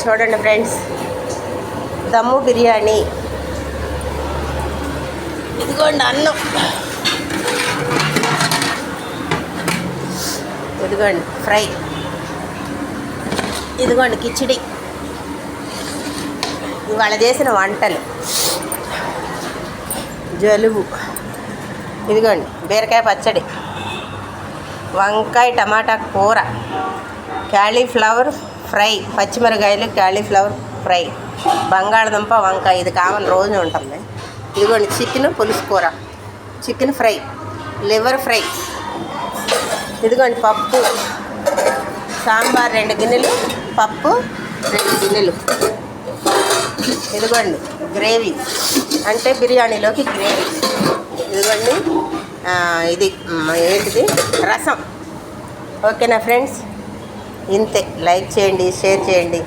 చూడండి ఫ్రెండ్స్, దమ్ము బిర్యానీ. ఇదిగోండి అన్నం, ఇదిగోండి ఫ్రై, ఇదిగోండి కిచిడి. ఇవాళ చేసిన వంటలు, జలుబు. ఇదిగోండి బీరకాయ పచ్చడి, వంకాయ టమాటా కూర, క్యాలీఫ్లవర్ ఫ్రై, పచ్చిమిరకాయలు క్యాలీఫ్లవర్ ఫ్రై, బంగాళదుంప వంకాయ. ఇది కామన్ రోజు ఉంటుంది. ఇదిగోండి చికెన్ పులుసు కూర, చికెన్ ఫ్రై, లివర్ ఫ్రై. ఇదిగోండి పప్పు, సాంబార్ 2 గిన్నెలు, పప్పు 2 గిన్నెలు. ఇదిగోండి గ్రేవీ, అంటే బిర్యానీలోకి గ్రేవీ. ఇదిగోండి ఇది ఏంటిది, రసం. ఓకేనా ఫ్రెండ్స్, ఇంతే. లైక్ చేయండి, షేర్ చేయండి.